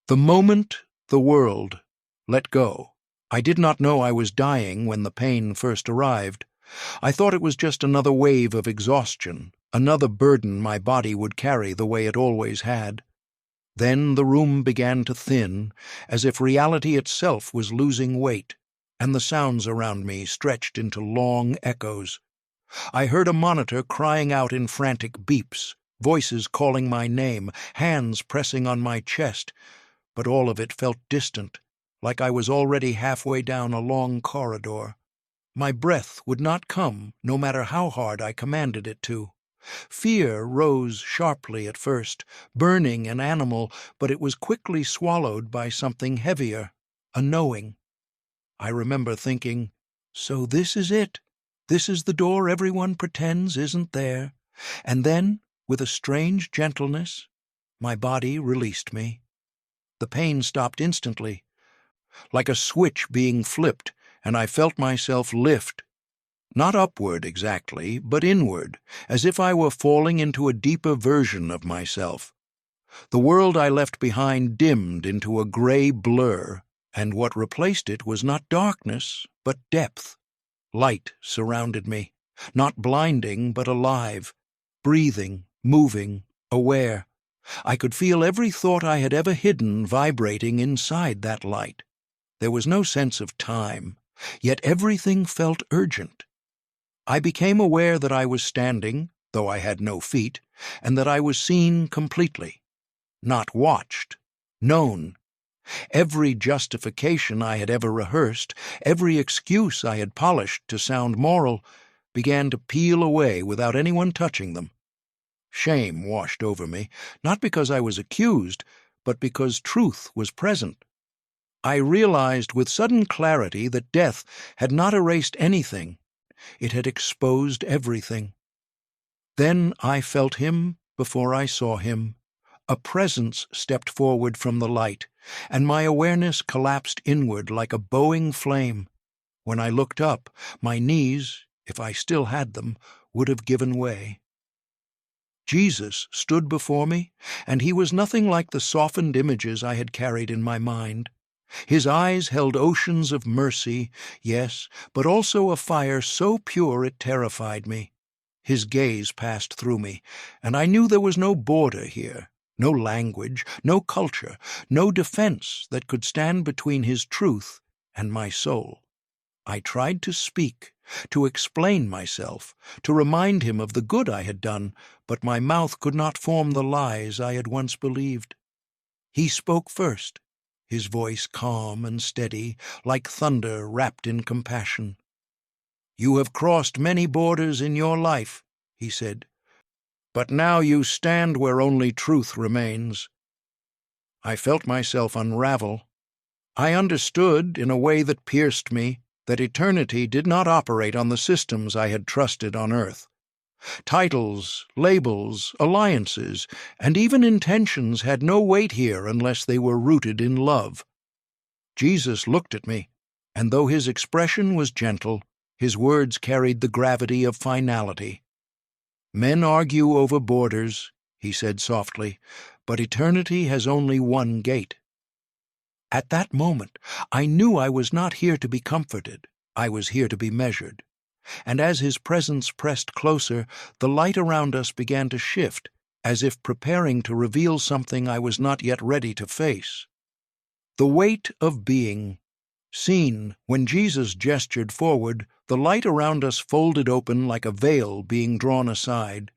The moment the world let go, I did not know I was dying when the pain first arrived. I thought it was just another wave of exhaustion, another burden my body would carry the way it always had. Then the room began to thin, as if reality itself was losing weight, and the sounds around me stretched into long echoes. I heard a monitor crying out in frantic beeps, voices calling my name, hands pressing on my chest, but all of it felt distant, like I was already halfway down a long corridor. My breath would not come, no matter how hard I commanded it to. Fear rose sharply at first, burning and animal, but it was quickly swallowed by something heavier, a knowing. I remember thinking, so this is it. This is the door everyone pretends isn't there. And then, with a strange gentleness, my body released me. The pain stopped instantly, like a switch being flipped, and I felt myself lift. Not upward exactly, but inward, as if I were falling into a deeper version of myself. The world I left behind dimmed into a gray blur, and what replaced it was not darkness, but depth. Light surrounded me, not blinding, but alive, breathing, moving, aware. I could feel every thought I had ever hidden vibrating inside that light. There was no sense of time, yet everything felt urgent. I became aware that I was standing, though I had no feet, and that I was seen completely. Not watched, known. Every justification I had ever rehearsed, every excuse I had polished to sound moral, began to peel away without anyone touching them. Shame washed over me, not because I was accused, but because truth was present. I realized with sudden clarity that death had not erased anything. It had exposed everything. Then I felt him before I saw him. A presence stepped forward from the light, and my awareness collapsed inward like a bowing flame. When I looked up, my knees, if I still had them, would have given way. Jesus stood before me, and he was nothing like the softened images I had carried in my mind. His eyes held oceans of mercy, yes, but also a fire so pure it terrified me. His gaze passed through me, and I knew there was no border here, no language, no culture, no defense that could stand between his truth and my soul. I tried to speak, to explain myself, to remind him of the good I had done, but my mouth could not form the lies I had once believed. He spoke first, his voice calm and steady, like thunder wrapped in compassion. "You have crossed many borders in your life," he said, "but now you stand where only truth remains." I felt myself unravel. I understood, in a way that pierced me, that eternity did not operate on the systems I had trusted on earth. Titles, labels, alliances, and even intentions had no weight here unless they were rooted in love. Jesus looked at me, and though his expression was gentle, his words carried the gravity of finality. "Men argue over borders," he said softly, "but eternity has only one gate." At that moment, I knew I was not here to be comforted. I was here to be measured. And as his presence pressed closer, the light around us began to shift, as if preparing to reveal something I was not yet ready to face. The weight of being. Seen, when Jesus gestured forward, the light around us folded open like a veil being drawn aside,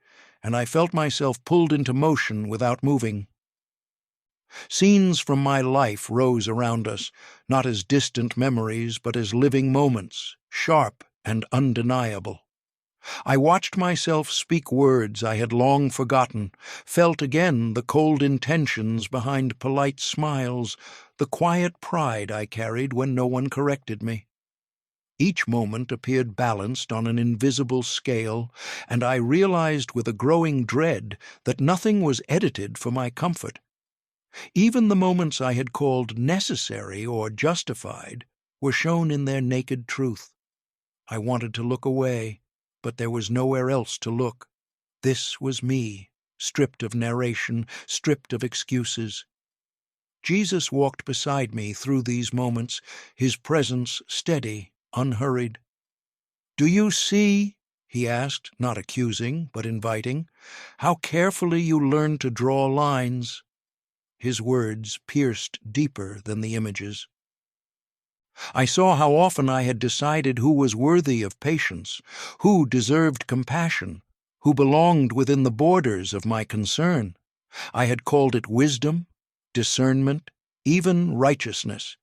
and I felt myself pulled into motion without moving. Scenes from my life rose around us, not as distant memories, but as living moments, sharp and undeniable. I watched myself speak words I had long forgotten, felt again the cold intentions behind polite smiles, the quiet pride I carried when no one corrected me. Each moment appeared balanced on an invisible scale, and I realized with a growing dread that nothing was edited for my comfort. Even the moments I had called necessary or justified were shown in their naked truth. I wanted to look away, but there was nowhere else to look. This was me, stripped of narration, stripped of excuses. Jesus walked beside me through these moments, his presence steady, unhurried. "Do you see?" he asked, not accusing, but inviting, "how carefully you learn to draw lines?" His words pierced deeper than the images. I saw how often I had decided who was worthy of patience, who deserved compassion, who belonged within the borders of my concern. I had called it wisdom, discernment, even righteousness.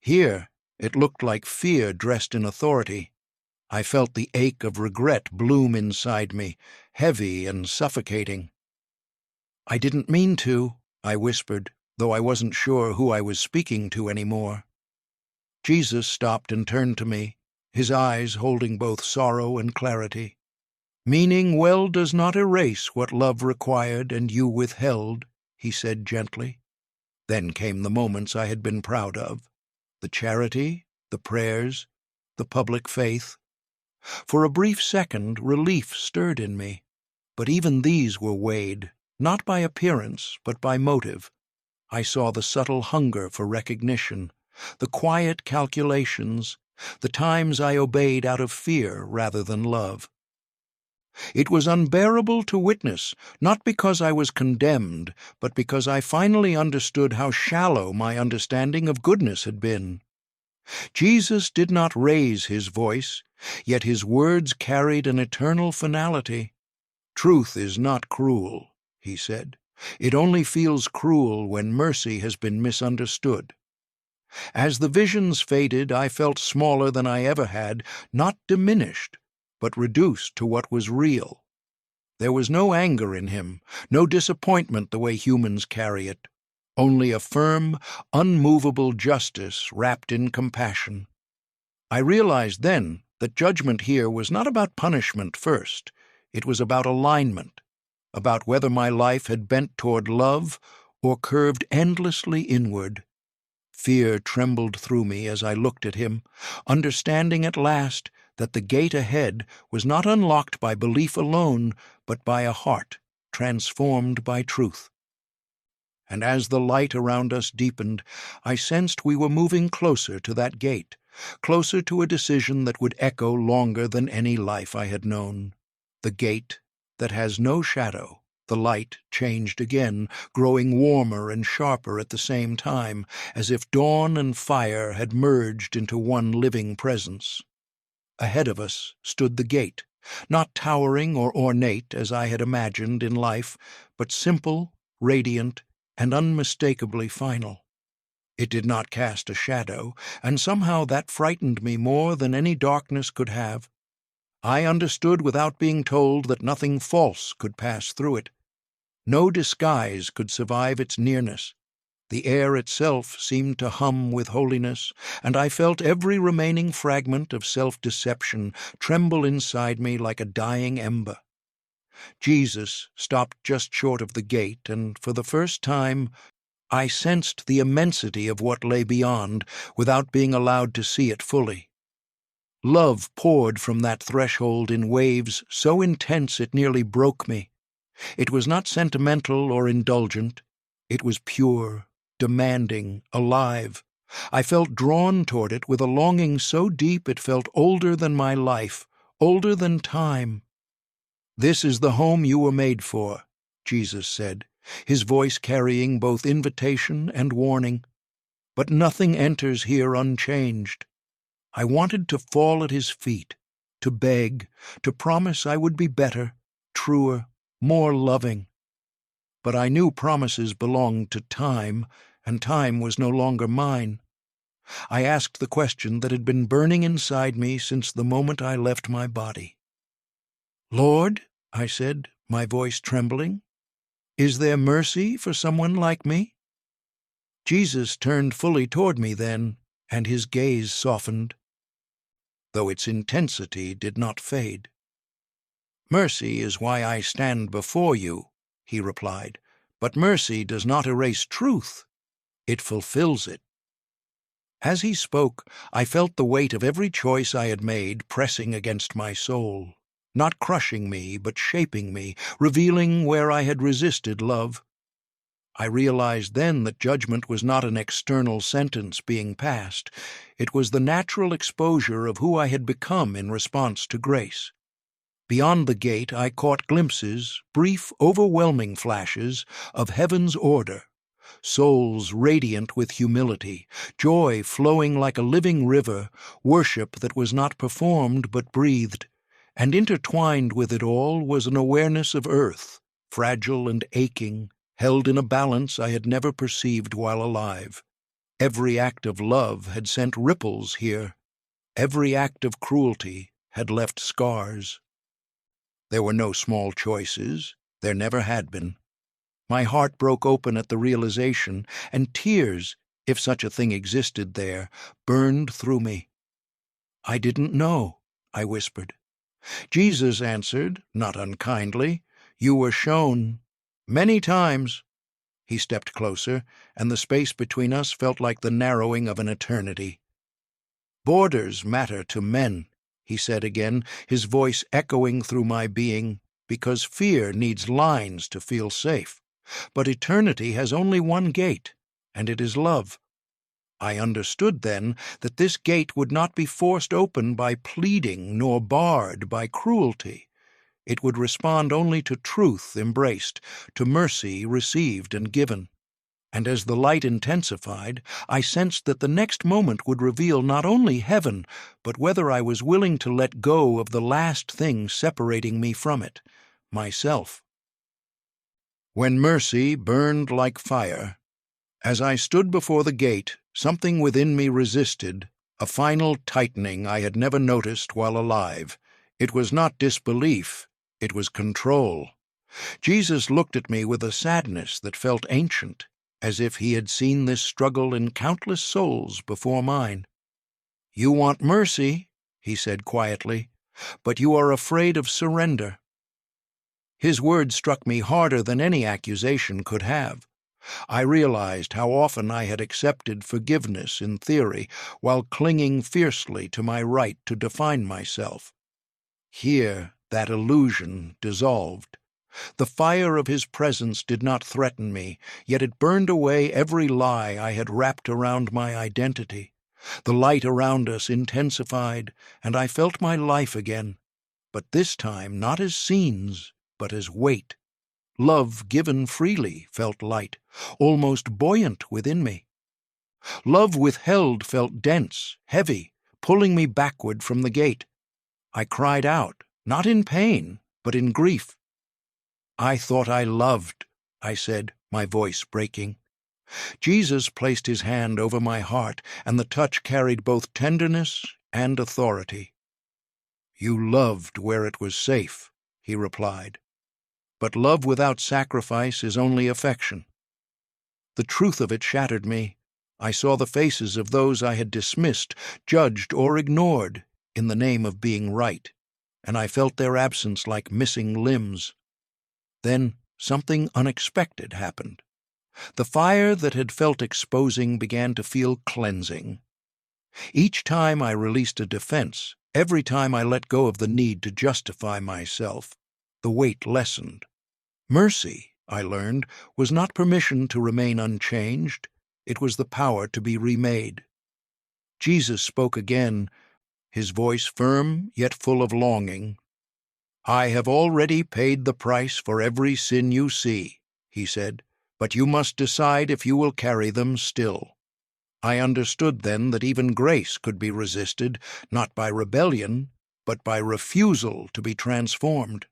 Here it looked like fear dressed in authority. I felt the ache of regret bloom inside me, heavy and suffocating. "I didn't mean to," I whispered, though I wasn't sure who I was speaking to anymore. Jesus stopped and turned to me, his eyes holding both sorrow and clarity. "Meaning well does not erase what love required and you withheld," he said gently. Then came the moments I had been proud of, the charity, the prayers, the public faith. For a brief second, relief stirred in me, but even these were weighed, not by appearance, but by motive. I saw the subtle hunger for recognition, the quiet calculations, the times I obeyed out of fear rather than love. It was unbearable to witness, not because I was condemned, but because I finally understood how shallow my understanding of goodness had been. Jesus did not raise his voice, yet his words carried an eternal finality. "Truth is not cruel," he said. "It only feels cruel when mercy has been misunderstood." As the visions faded, I felt smaller than I ever had, not diminished, but reduced to what was real. There was no anger in him, no disappointment the way humans carry it, only a firm, unmovable justice wrapped in compassion. I realized then that judgment here was not about punishment first. It was about alignment, about whether my life had bent toward love or curved endlessly inward. Fear trembled through me as I looked at him, understanding at last that the gate ahead was not unlocked by belief alone, but by a heart transformed by truth. And as the light around us deepened, I sensed we were moving closer to that gate, closer to a decision that would echo longer than any life I had known. The gate that has no shadow. The light changed again, growing warmer and sharper at the same time, as if dawn and fire had merged into one living presence. Ahead of us stood the gate, not towering or ornate as I had imagined in life, but simple, radiant, and unmistakably final. It did not cast a shadow, and somehow that frightened me more than any darkness could have. I understood without being told that nothing false could pass through it. No disguise could survive its nearness. The air itself seemed to hum with holiness, and I felt every remaining fragment of self-deception tremble inside me like a dying ember. Jesus stopped just short of the gate, and for the first time I sensed the immensity of what lay beyond without being allowed to see it fully. Love poured from that threshold in waves so intense it nearly broke me. It was not sentimental or indulgent. It was pure, demanding, alive. I felt drawn toward it with a longing so deep it felt older than my life, older than time. "This is the home you were made for," Jesus said, his voice carrying both invitation and warning. "But nothing enters here unchanged." I wanted to fall at his feet, to beg, to promise I would be better, truer, more loving. But I knew promises belonged to time, and time was no longer mine. I asked the question that had been burning inside me since the moment I left my body. "Lord," I said, my voice trembling, "is there mercy for someone like me?" Jesus turned fully toward me then, and his gaze softened, though its intensity did not fade. "Mercy is why I stand before you," he replied, "but mercy does not erase truth. It fulfills it." As he spoke, I felt the weight of every choice I had made pressing against my soul, not crushing me, but shaping me, revealing where I had resisted love. I realized then that judgment was not an external sentence being passed. It was the natural exposure of who I had become in response to grace. Beyond the gate I caught glimpses, brief, overwhelming flashes, of heaven's order, souls radiant with humility, joy flowing like a living river, worship that was not performed but breathed, and intertwined with it all was an awareness of earth, fragile and aching, held in a balance I had never perceived while alive. Every act of love had sent ripples here. Every act of cruelty had left scars. There were no small choices. There never had been. My heart broke open at the realization, and tears, if such a thing existed there, burned through me. "I didn't know," I whispered. Jesus answered, not unkindly, "You were shown many times." He stepped closer, and the space between us felt like the narrowing of an eternity. "Borders matter to men," he said again, his voice echoing through my being, "because fear needs lines to feel safe. But eternity has only one gate, and it is love." I understood then that this gate would not be forced open by pleading nor barred by cruelty. It would respond only to truth embraced, to mercy received and given. And as the light intensified, I sensed that the next moment would reveal not only heaven, but whether I was willing to let go of the last thing separating me from it, myself. When mercy burned like fire, as I stood before the gate, something within me resisted, a final tightening I had never noticed while alive. It was not disbelief, it was control. Jesus looked at me with a sadness that felt ancient, as if he had seen this struggle in countless souls before mine. "You want mercy," he said quietly, "but you are afraid of surrender." His words struck me harder than any accusation could have. I realized how often I had accepted forgiveness in theory while clinging fiercely to my right to define myself. Here that illusion dissolved. The fire of his presence did not threaten me, yet it burned away every lie I had wrapped around my identity. The light around us intensified, and I felt my life again, but this time not as scenes, but as weight. Love given freely felt light, almost buoyant within me. Love withheld felt dense, heavy, pulling me backward from the gate. I cried out, not in pain, but in grief. "I thought I loved," I said, my voice breaking. Jesus placed his hand over my heart, and the touch carried both tenderness and authority. "You loved where it was safe," he replied. "But love without sacrifice is only affection." The truth of it shattered me. I saw the faces of those I had dismissed, judged, or ignored in the name of being right, and I felt their absence like missing limbs. Then something unexpected happened. The fire that had felt exposing began to feel cleansing. Each time I released a defense, every time I let go of the need to justify myself, the weight lessened. Mercy, I learned, was not permission to remain unchanged. It was the power to be remade. Jesus spoke again, his voice firm yet full of longing. "I have already paid the price for every sin you see," he said, "but you must decide if you will carry them still." I understood then that even grace could be resisted, not by rebellion, but by refusal to be transformed.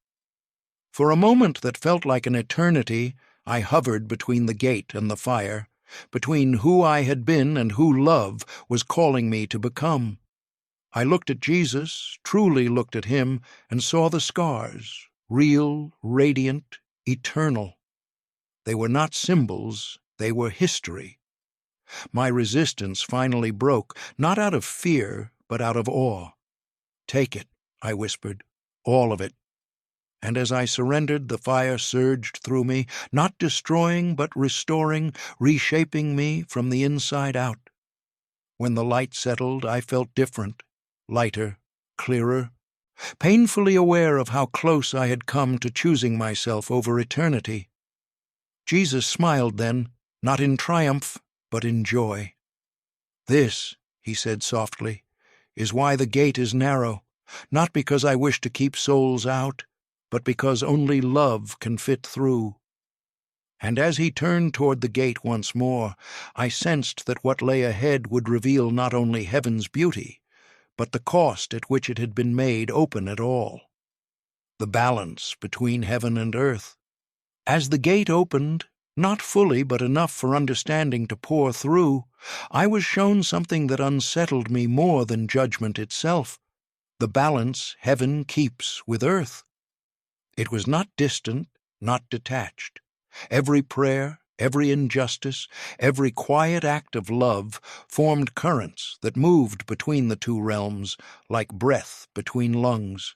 For a moment that felt like an eternity, I hovered between the gate and the fire, between who I had been and who love was calling me to become. I looked at Jesus, truly looked at him, and saw the scars, real, radiant, eternal. They were not symbols, they were history. My resistance finally broke, not out of fear, but out of awe. "Take it," I whispered, "all of it." And as I surrendered, the fire surged through me, not destroying but restoring, reshaping me from the inside out. When the light settled, I felt different, lighter, clearer, painfully aware of how close I had come to choosing myself over eternity. Jesus smiled then, not in triumph, but in joy. "This," he said softly, "is why the gate is narrow, not because I wish to keep souls out, but because only love can fit through." And as he turned toward the gate once more, I sensed that what lay ahead would reveal not only heaven's beauty, but the cost at which it had been made open at all. The balance between heaven and earth. As the gate opened, not fully but enough for understanding to pour through, I was shown something that unsettled me more than judgment itself, the balance heaven keeps with earth. It was not distant, not detached. Every prayer, every injustice, every quiet act of love formed currents that moved between the two realms like breath between lungs.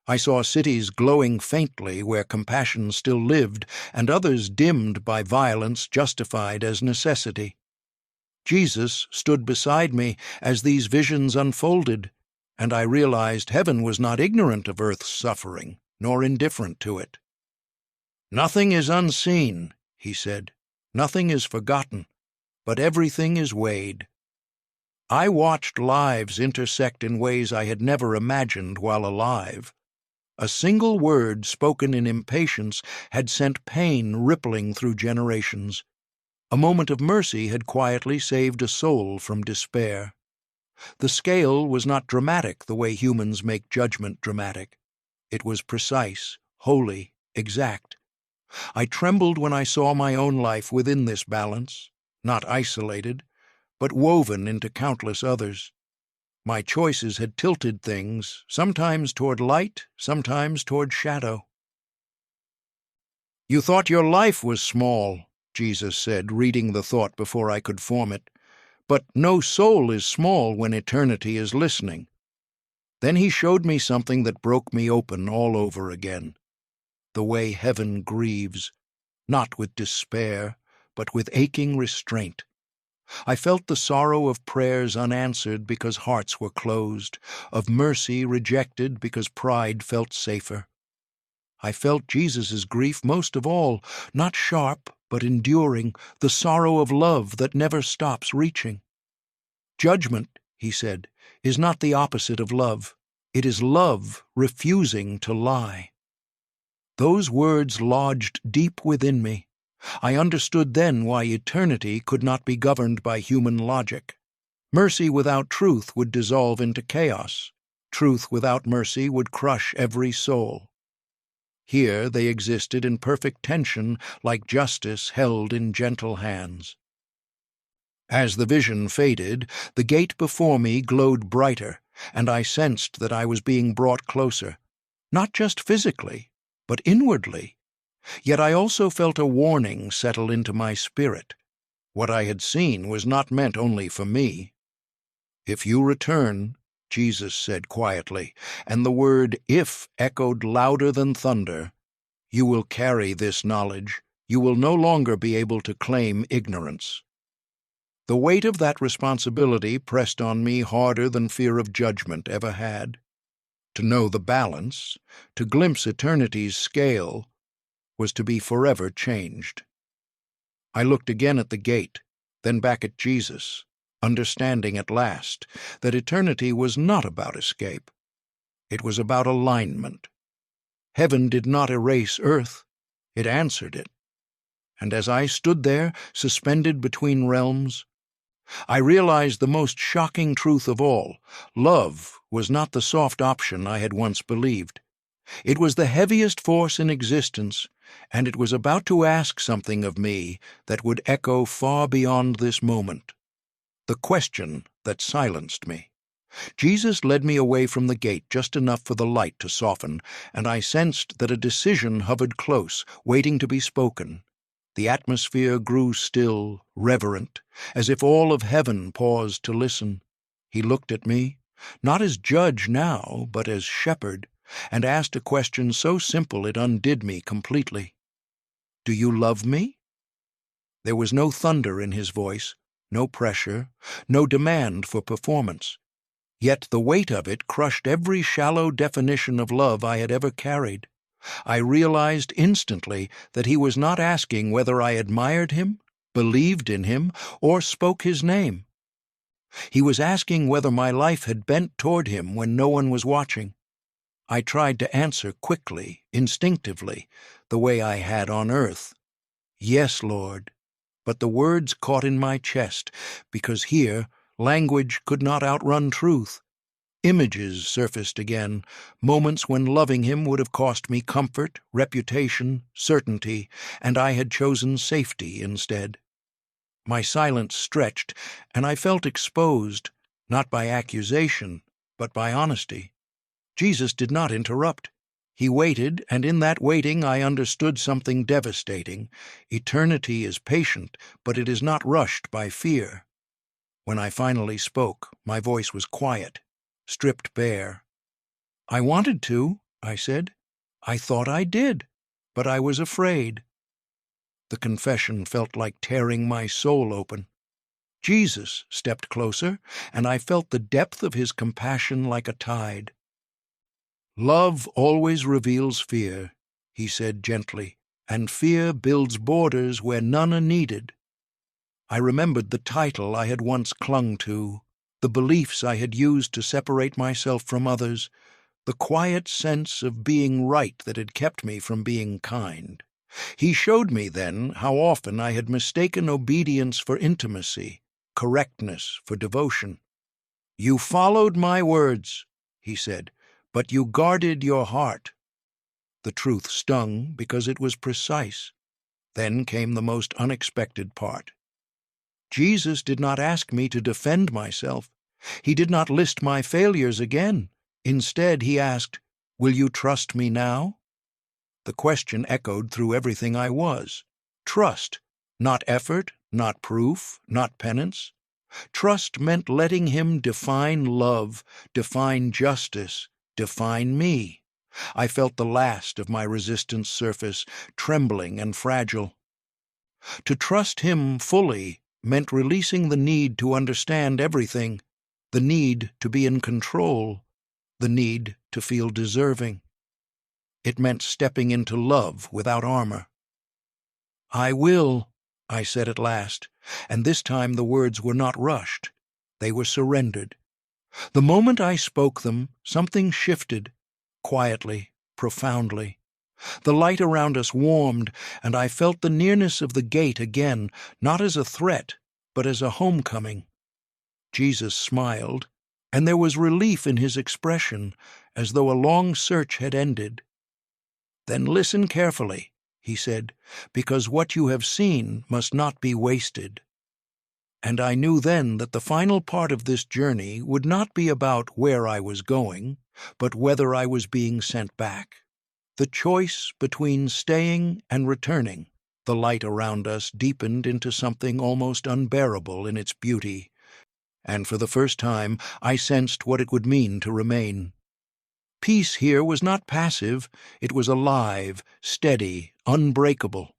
I saw cities glowing faintly where compassion still lived, and others dimmed by violence justified as necessity. Jesus stood beside me as these visions unfolded, and I realized heaven was not ignorant of earth's suffering, nor indifferent to it. "Nothing is unseen," he said. "Nothing is forgotten, but everything is weighed." I watched lives intersect in ways I had never imagined while alive. A single word spoken in impatience had sent pain rippling through generations. A moment of mercy had quietly saved a soul from despair. The scale was not dramatic the way humans make judgment dramatic. It was precise, holy, exact. I trembled when I saw my own life within this balance, not isolated, but woven into countless others. My choices had tilted things, sometimes toward light, sometimes toward shadow. "You thought your life was small," Jesus said, reading the thought before I could form it. "But no soul is small when eternity is listening." Then he showed me something that broke me open all over again. The way heaven grieves, not with despair, but with aching restraint. I felt the sorrow of prayers unanswered because hearts were closed, of mercy rejected because pride felt safer. I felt Jesus' grief most of all, not sharp, but enduring, the sorrow of love that never stops reaching. "Judgment," he said, "is not the opposite of love. It is love refusing to lie." Those words lodged deep within me. I understood then why eternity could not be governed by human logic. Mercy without truth would dissolve into chaos. Truth without mercy would crush every soul. Here they existed in perfect tension, like justice held in gentle hands. As the vision faded, the gate before me glowed brighter, and I sensed that I was being brought closer, not just physically, but inwardly. Yet I also felt a warning settle into my spirit. What I had seen was not meant only for me. "If you return," Jesus said quietly, and the word "if" echoed louder than thunder, "you will carry this knowledge. You will no longer be able to claim ignorance." The weight of that responsibility pressed on me harder than fear of judgment ever had. To know the balance, to glimpse eternity's scale, was to be forever changed. I looked again at the gate, then back at Jesus, understanding at last that eternity was not about escape. It was about alignment. Heaven did not erase earth, it answered it. And as I stood there, suspended between realms, I realized the most shocking truth of all. Love was not the soft option I had once believed. It was the heaviest force in existence, and it was about to ask something of me that would echo far beyond this moment. The question that silenced me. Jesus led me away from the gate just enough for the light to soften, and I sensed that a decision hovered close, waiting to be spoken. The atmosphere grew still, reverent, as if all of heaven paused to listen. He looked at me, not as judge now, but as shepherd, and asked a question so simple it undid me completely. "Do you love me?" There was no thunder in his voice, no pressure, no demand for performance. Yet the weight of it crushed every shallow definition of love I had ever carried. I realized instantly that he was not asking whether I admired him, believed in him, or spoke his name. He was asking whether my life had bent toward him when no one was watching. I tried to answer quickly, instinctively, the way I had on earth. Yes, Lord. But the words caught in my chest, because here language could not outrun truth. Images surfaced again, moments when loving him would have cost me comfort, reputation, certainty, and I had chosen safety instead. My silence stretched, and I felt exposed, not by accusation, but by honesty. Jesus did not interrupt. He waited, and in that waiting I understood something devastating. Eternity is patient, but it is not rushed by fear. When I finally spoke, my voice was quiet, stripped bare. "I wanted to," I said. "I thought I did, but I was afraid." The confession felt like tearing my soul open. Jesus stepped closer, and I felt the depth of his compassion like a tide. "Love always reveals fear," he said gently, "and fear builds borders where none are needed." I remembered the title I had once clung to, the beliefs I had used to separate myself from others, the quiet sense of being right that had kept me from being kind. He showed me then how often I had mistaken obedience for intimacy, correctness for devotion. "You followed my words," he said, "but you guarded your heart." The truth stung because it was precise. Then came the most unexpected part. Jesus did not ask me to defend myself. He did not list my failures again. Instead, he asked, "Will you trust me now?" The question echoed through everything I was. Trust, not effort, not proof, not penance. Trust meant letting him define love, define justice, define me. I felt the last of my resistance surface, trembling and fragile. To trust him fully meant releasing the need to understand everything, the need to be in control, the need to feel deserving. It meant stepping into love without armor. "I will," I said at last, and this time the words were not rushed. They were surrendered. The moment I spoke them, something shifted, quietly, profoundly. The light around us warmed, and I felt the nearness of the gate again, not as a threat, but as a homecoming. Jesus smiled, and there was relief in his expression, as though a long search had ended. "Then listen carefully," he said, "because what you have seen must not be wasted." And I knew then that the final part of this journey would not be about where I was going, but whether I was being sent back. The choice between staying and returning. The light around us deepened into something almost unbearable in its beauty, and for the first time I sensed what it would mean to remain. Peace here was not passive, it was alive, steady, unbreakable.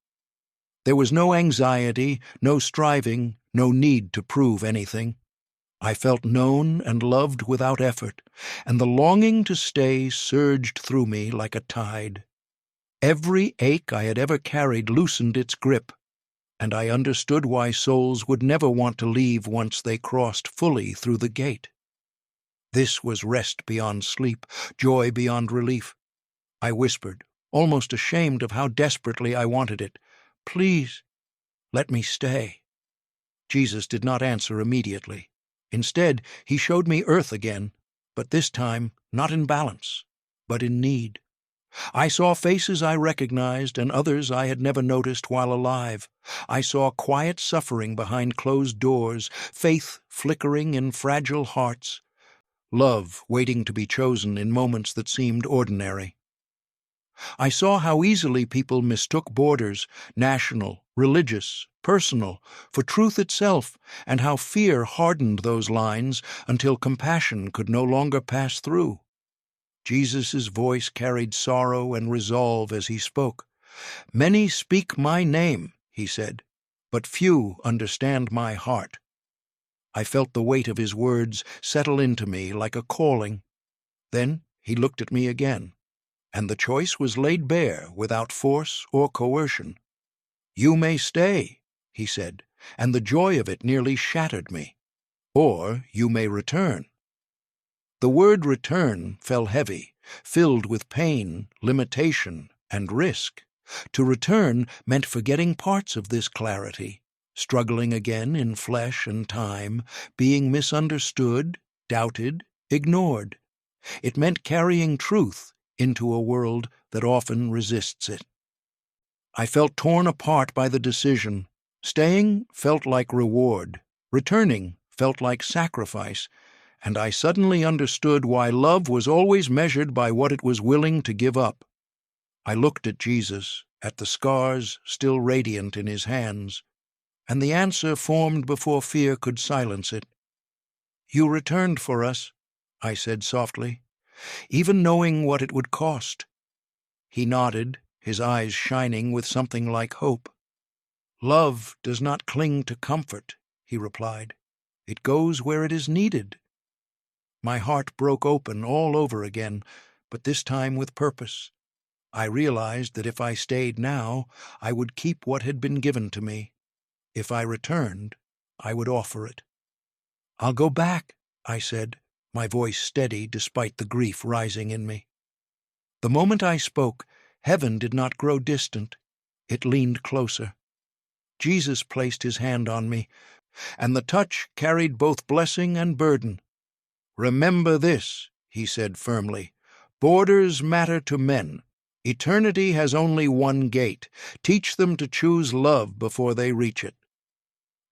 There was no anxiety, no striving, no need to prove anything. I felt known and loved without effort, and the longing to stay surged through me like a tide. Every ache I had ever carried loosened its grip, and I understood why souls would never want to leave once they crossed fully through the gate. This was rest beyond sleep, joy beyond relief. I whispered, almost ashamed of how desperately I wanted it, "Please, let me stay." Jesus did not answer immediately. Instead, he showed me earth again, but this time not in balance, but in need. I saw faces I recognized and others I had never noticed while alive. I saw quiet suffering behind closed doors, faith flickering in fragile hearts, love waiting to be chosen in moments that seemed ordinary. I saw how easily people mistook borders, national, religious, personal, for truth itself, and how fear hardened those lines until compassion could no longer pass through. Jesus' voice carried sorrow and resolve as he spoke. "Many speak my name," he said, "but few understand my heart." I felt the weight of his words settle into me like a calling. Then he looked at me again. and the choice was laid bare without force or coercion. "You may stay," he said, and the joy of it nearly shattered me. "Or you may return." The word return fell heavy, filled with pain, limitation, and risk. To return meant forgetting parts of this clarity, struggling again in flesh and time, being misunderstood, doubted, ignored. It meant carrying truth into a world that often resists it. I felt torn apart by the decision. Staying felt like reward. Returning felt like sacrifice. And I suddenly understood why love was always measured by what it was willing to give up. I looked at Jesus, at the scars still radiant in his hands, and the answer formed before fear could silence it. "You returned for us," I said softly, "even knowing what it would cost." He nodded, his eyes shining with something like hope. "Love does not cling to comfort," he replied. "It goes where it is needed." My heart broke open all over again, but this time with purpose. I realized that if I stayed now, I would keep what had been given to me. If I returned, I would offer it. "I'll go back," I said, my voice steady despite the grief rising in me. The moment I spoke, heaven did not grow distant. It leaned closer. Jesus placed his hand on me, and the touch carried both blessing and burden. "Remember this," he said firmly. "Borders matter to men. Eternity has only one gate. Teach them to choose love before they reach it."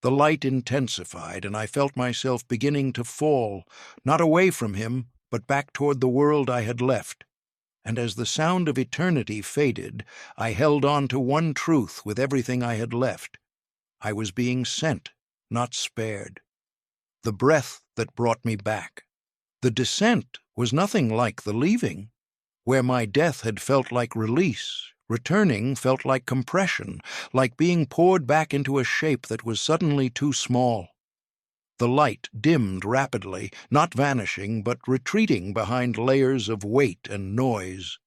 The light intensified, and I felt myself beginning to fall, not away from him, but back toward the world I had left. And as the sound of eternity faded, I held on to one truth with everything I had left. I was being sent, not spared. The breath that brought me back. The descent was nothing like the leaving. Where my death had felt like release, returning felt like compression, like being poured back into a shape that was suddenly too small. The light dimmed rapidly, not vanishing, but retreating behind layers of weight and noise.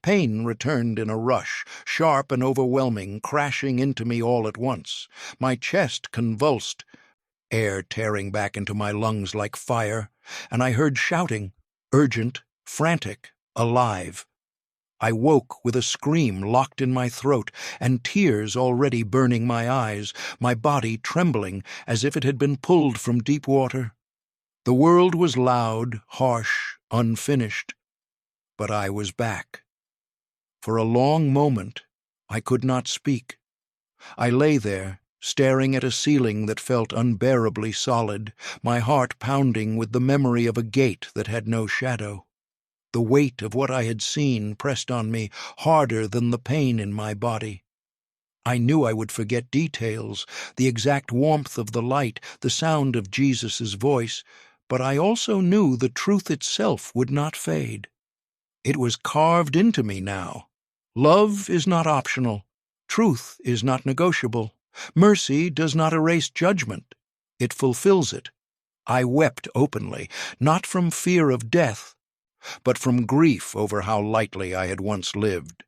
Pain returned in a rush, sharp and overwhelming, crashing into me all at once. My chest convulsed, air tearing back into my lungs like fire, and I heard shouting, urgent, frantic, alive. I woke with a scream locked in my throat and tears already burning my eyes, my body trembling as if it had been pulled from deep water. The world was loud, harsh, unfinished, but I was back. For a long moment, I could not speak. I lay there, staring at a ceiling that felt unbearably solid, my heart pounding with the memory of a gate that had no shadow. The weight of what I had seen pressed on me harder than the pain in my body. I knew I would forget details, the exact warmth of the light, the sound of Jesus' voice, but I also knew the truth itself would not fade. It was carved into me now. Love is not optional. Truth is not negotiable. Mercy does not erase judgment. It fulfills it. I wept openly, not from fear of death, but from grief over how lightly I had once lived.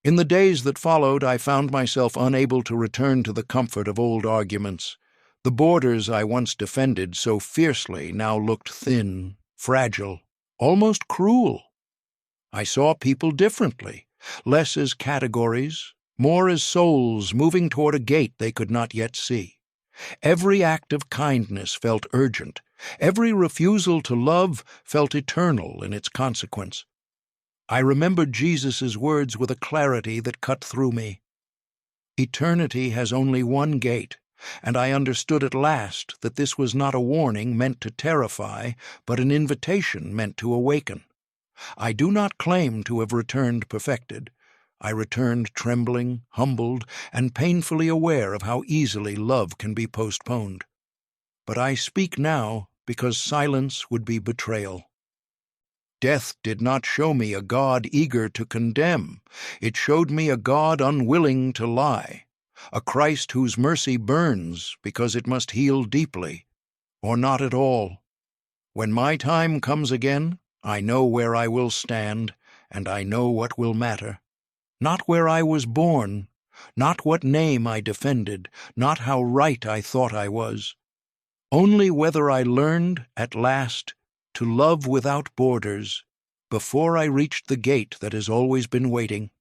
In the days that followed, I found myself unable to return to the comfort of old arguments. The borders I once defended so fiercely now looked thin, fragile, almost cruel. I saw people differently, less as categories, more as souls moving toward a gate they could not yet see. Every act of kindness felt urgent. Every refusal to love felt eternal in its consequence. I remembered Jesus' words with a clarity that cut through me. Eternity has only one gate, and I understood at last that this was not a warning meant to terrify, but an invitation meant to awaken. I do not claim to have returned perfected. I returned trembling, humbled, and painfully aware of how easily love can be postponed. But I speak now because silence would be betrayal. Death did not show me a God eager to condemn. It showed me a God unwilling to lie, a Christ whose mercy burns because it must heal deeply, or not at all. When my time comes again, I know where I will stand, and I know what will matter. Not where I was born, not what name I defended, not how right I thought I was. Only whether I learned, at last, to love without borders, before I reached the gate that has always been waiting.